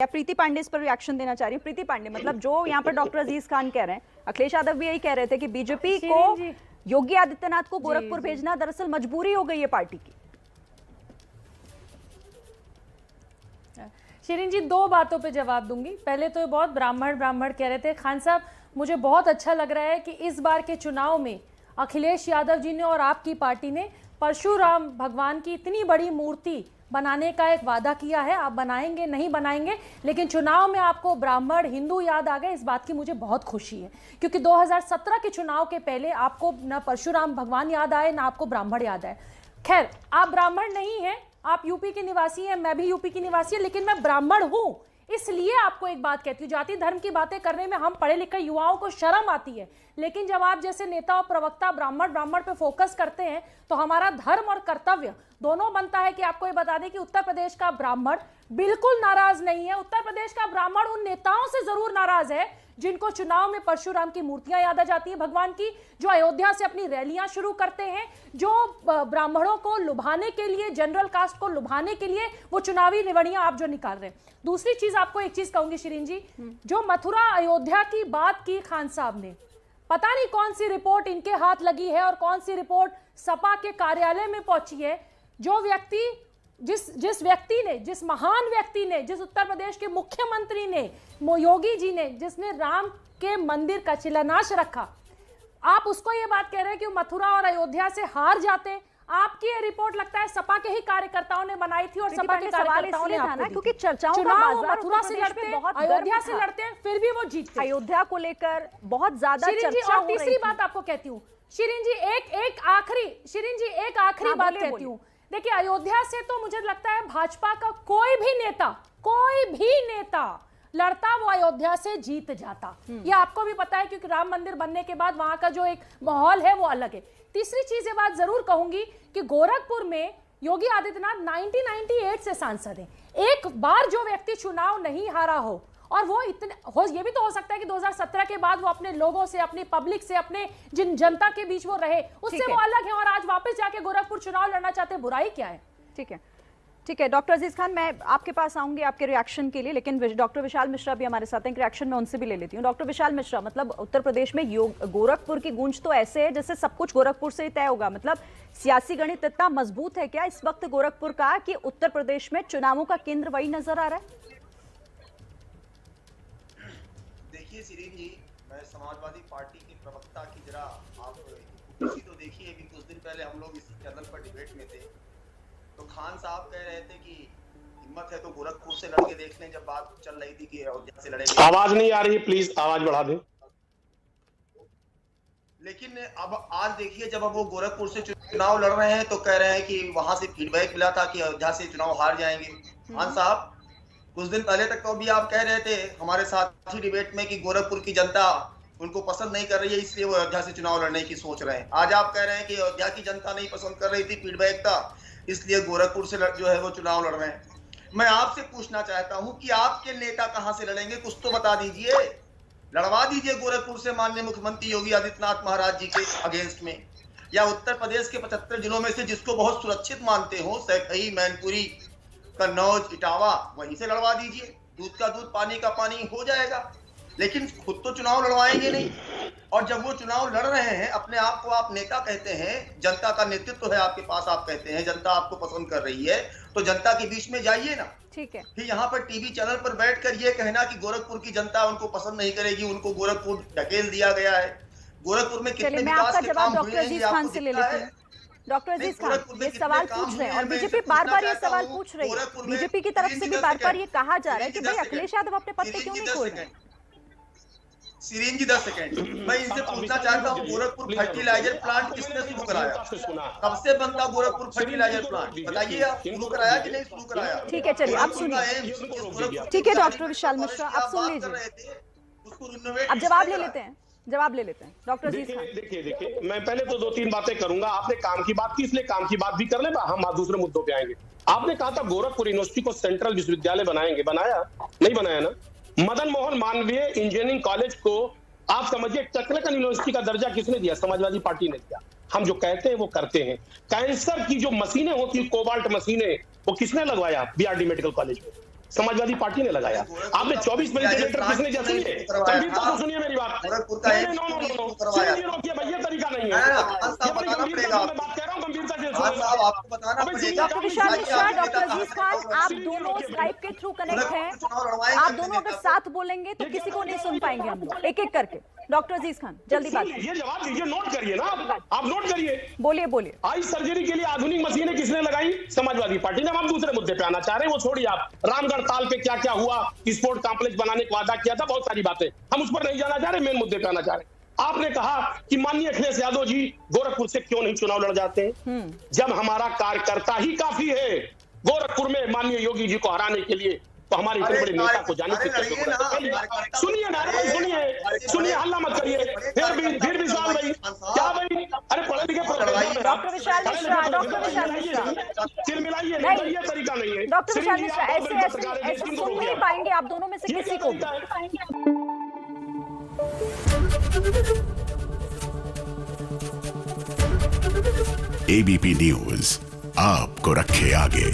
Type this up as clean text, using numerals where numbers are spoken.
या प्रीति पांडे इस पर रिएक्शन देना चाह रही हूँ। प्रीति पांडे, मतलब जो यहाँ पर डॉक्टर अजीज खान कह रहे हैं, अखिलेश यादव भी यही कह रहे थे कि बीजेपी को योगी आदित्यनाथ को गोरखपुर भेजना दरअसल मजबूरी हो गई है पार्टी की। शिरीन जी, दो बातों पे जवाब दूंगी। पहले तो ये बहुत ब्राह्मण कह रहे थे। खान साहब, मुझे बहुत अच्छा लग रहा है कि इस बार के चुनाव में अखिलेश यादव जी ने और आपकी पार्टी ने परशुराम भगवान की इतनी बड़ी मूर्ति बनाने का एक वादा किया है। आप बनाएंगे नहीं बनाएंगे, लेकिन चुनाव में आपको ब्राह्मण हिंदू याद आ गए, इस बात की मुझे बहुत खुशी है। क्योंकि 2017 के चुनाव के पहले आपको न परशुराम भगवान याद आए, ना आपको ब्राह्मण याद आए। खैर, आप ब्राह्मण नहीं हैं, आप यूपी के निवासी हैं, मैं भी यूपी की निवासी है, लेकिन मैं ब्राह्मण हूं। इसलिए आपको एक बात कहती हूँ, जाति धर्म की बातें करने में हम पढ़े लिखे युवाओं को शर्म आती है, लेकिन जब आप जैसे नेता और प्रवक्ता ब्राह्मण पे फोकस करते हैं तो हमारा धर्म और कर्तव्य दोनों बनता है कि आपको ये बता दें कि उत्तर प्रदेश का ब्राह्मण बिल्कुल नाराज नहीं है। उत्तर प्रदेश का ब्राह्मण उन नेताओं से जरूर नाराज है जिनको चुनाव में परशुराम की मूर्तियां याद आ जाती है भगवान की, जो अयोध्या से अपनी रैलियां शुरू करते हैं, जो ब्राह्मणों को लुभाने के लिए, जनरल कास्ट को लुभाने के लिए वो चुनावी निवड़ियां आप जो निकाल रहे हैं। दूसरी चीज, आपको एक चीज कहूंगी शिरीन जी, जो मथुरा अयोध्या की बात की खान साहब ने, पता नहीं कौन सी रिपोर्ट इनके हाथ लगी है और कौन सी रिपोर्ट सपा के कार्यालय में पहुंची है। जो व्यक्ति, जिस व्यक्ति ने, जिस महान व्यक्ति ने, जिस उत्तर प्रदेश के मुख्यमंत्री ने, योगी जी ने, जिसने राम के मंदिर का शिलान्यास रखा, आप उसको ये बात कह रहे हैं कि मथुरा और अयोध्या से हार जाते। आपकी ये रिपोर्ट लगता है सपा के ही कार्यकर्ताओं ने बनाई थी और सपा के कार्यकर्ताओं ने आपको दी। क्योंकि चर्चाओं का चुनाव बाजार मथुरा से लड़ते हैं, अयोध्या से लड़ते हैं, फिर भी वो जीतते। अयोध्या को लेकर बहुत ज्यादा चर्चा हो रही थी। तीसरी बात आपको कहती हूँ शिरीन जी, एक आखिरी बात कहती हूँ। देखिए, अयोध्या से तो मुझे लगता है भाजपा का कोई भी नेता लड़ता वो अयोध्या से जीत जाता। ये आपको भी पता है, क्योंकि राम मंदिर बनने के बाद वहां का जो एक माहौल है वो अलग है। तीसरी चीज ये बात जरूर कहूंगी कि गोरखपुर में योगी आदित्यनाथ 1998 से सांसद हैं। एक बार जो व्यक्ति चुनाव नहीं हारा हो, और वो इतने हो, ये भी तो हो सकता है कि 2017 के बाद वो अपने लोगों से, अपनी पब्लिक से, अपने जिन जनता के बीच वो रहे, उससे वो अलग है, और आज वापस जाके गोरखपुर चुनाव लड़ना चाहते हैं। बुराई क्या है? ठीक है डॉक्टर अजीज खान, मैं आपके पास आऊंगी आपके रिएक्शन के लिए, लेकिन डॉक्टर विशाल मिश्रा भी हमारे साथ हैं। रिएक्शन में उनसे भी ले लेती हूँ। डॉक्टर विशाल मिश्रा, मतलब उत्तर प्रदेश में गोरखपुर की गूंज तो ऐसे है जैसे सब कुछ गोरखपुर से ही तय होगा। मतलब सियासी गणित इतना मजबूत है क्या इस वक्त गोरखपुर का कि उत्तर प्रदेश में चुनावों का केंद्र वही नजर आ रहा है? देखिए शिरीन जी, मैं समाजवादी पार्टी के प्रवक्ता की जरा आप कुर्सी तो देखिए कि कुछ दिन पहले हम लोग इस चैनल पर डिबेट में थे, तो खान साहब कह रहे थे कि हिम्मत है तो गोरखपुर से लड़के देख लें, जब बात चल रही थी कि अयोध्या से लड़ेंगे। आवाज नहीं आ रही, प्लीज आवाज बढ़ा दें। लेकिन अब आज देखिए, जब अब वो गोरखपुर से चुनाव लड़ रहे हैं तो कह रहे हैं कि वहां से फीडबैक मिला था कि अयोध्या से चुनाव हार जाएंगे। खान साहब, कुछ दिन पहले तक तो भी आप कह रहे थे हमारे साथी डिबेट में कि गोरखपुर की जनता उनको पसंद नहीं कर रही है, इसलिए वो अयोध्या से चुनाव लड़ने की सोच रहे हैं। आज आप कह रहे हैं कि अयोध्या की जनता नहीं पसंद कर रही थी, फीडबैक था, इसलिए गोरखपुर से जो है वो चुनाव लड़ रहे हैं। मैं आपसे पूछना चाहता हूं कि आपके नेता कहां से लड़ेंगे, कुछ तो बता दीजिए। लड़वा दीजिए गोरखपुर से माननीय मुख्यमंत्री योगी आदित्यनाथ महाराज जी के अगेंस्ट में, या उत्तर प्रदेश के 75 जिलों में से जिसको बहुत सुरक्षित मानते हो, सैफई, मैनपुरी, कन्नौज, इटावा, वहीं से लड़वा दीजिए। दूध का दूध, पानी का पानी हो जाएगा। लेकिन खुद तो चुनाव लड़वाएंगे नहीं, और जब वो चुनाव लड़ रहे हैं, अपने आप को आप नेता कहते हैं, जनता का नेतृत्व है आपके पास, आप कहते हैं जनता आपको पसंद कर रही है, तो जनता के बीच में जाइए ना। ठीक है, फिर यहाँ पर टीवी चैनल पर बैठकर ये कहना कि गोरखपुर की जनता उनको पसंद नहीं करेगी, उनको गोरखपुर ढकेल दिया गया है। गोरखपुर में कितने विकास के काम हुए हैं, आपको दिखता है? डॉक्टर अजीज खान ये सवाल पूछ रहे हैं, और बीजेपी बार-बार ये सवाल पूछ रही है। बीजेपी की तरफ से भी बार-बार ये कहा जा रहा है कि भाई अखिलेश यादव अपने पद पे क्यों नहीं खोल रहे? सिरीन जी 10 सेकंड, मैं इनसे पूछना चाहता हूँ, गोरखपुर फर्टिलाइजर प्लांट किसने शुरू कराया? कब से बनता गोरखपुर फर्टिलाइजर प्लांट, बताइए आप, शुरू कराया कि नहीं शुरू कराया? ठीक है, चलिए आप सुनिए। ठीक है डॉक्टर विशाल मिश्रा, आप सुन लीजिए, अब जवाब ले लेते हैं डॉक्टर जी। देखिए मैं पहले तो 2-3 बातें करूंगा। आपने काम की बात की, इसलिए काम की बात भी कर ले, हम दूसरे मुद्दों पे आएंगे। आपने कहा था गोरखपुर यूनिवर्सिटी को सेंट्रल विश्वविद्यालय बनाएंगे, बनाया नहीं? बनाया ना। मदन मोहन मालवीय इंजीनियरिंग कॉलेज को आप समझिए टेक्निकल यूनिवर्सिटी का दर्जा किसने दिया? समाजवादी पार्टी ने दिया। हम जो कहते हैं वो करते हैं। कैंसर की जो मशीनें होती है, कोबाल्ट मशीनें, वो किसने लगवाया? बीआरडी मेडिकल कॉलेज में। समाजवादी पार्टी ने लगाया। आपने 24 वेंटिलेटर किसने दिया? सुनिए, गंभीरता से सुनिए मेरी बात। सुनिए, रोकिए भाई, ये तरीका नहीं है। ये बड़ी गंभीरता से बात कह रहा हूँ, गंभीरता से सुनिए। डॉक्टर विशाल मिश्रा, डॉक्टर अजीज खान, आप दोनों स्काइप के थ्रू कनेक्ट हैं। आप दोनों अगर साथ बोलेंगे तो किसी को नहीं सुन पाएंगे हम लोग, एक एक करके। डॉक्टर अजीज खान जल्दी बात, ये जवाब दीजिए, नोट करिए ना, आप नोट करिए। बोलिए बोलिए। आई सर्जरी के लिए आधुनिक मशीनें किसने लगाई? समाजवादी पार्टी ने। हम दूसरे मुद्दे पे आना चाह रहे हैं, वो छोड़िए आप। रामगढ़ ताल पे क्या क्या हुआ, स्पोर्ट कॉम्प्लेक्स बनाने का वादा किया था, बहुत सारी बातें, हम उस पर नहीं जाना चाह रहे, मेन मुद्दे पे आना चाह रहे हैं। आपने कहा कि माननीय अखिलेश यादव जी गोरखपुर से क्यों नहीं चुनाव लड़ जाते हैं, जब हमारा कार्यकर्ता ही काफी है गोरखपुर में माननीय योगी जी को हराने के लिए, तो हमारे इतने बड़े नेता को जाने की क्या जरूरत है? सुनिए ना, सुनिए, हल्ला मत करिए। फिर भी साल भाई, क्या भाई, अरे पढ़े लिखे डॉक्टर विशाल मिश्रा, डॉक्टर विशाल मिश्रा, सिर मिलाइए, नहीं ये तरीका नहीं है। डॉक्टर विशाल मिश्रा, ऐसे सुन नहीं पाएंगे आप दोनों में से किसी को। एबीपी न्यूज आपको रखे आगे।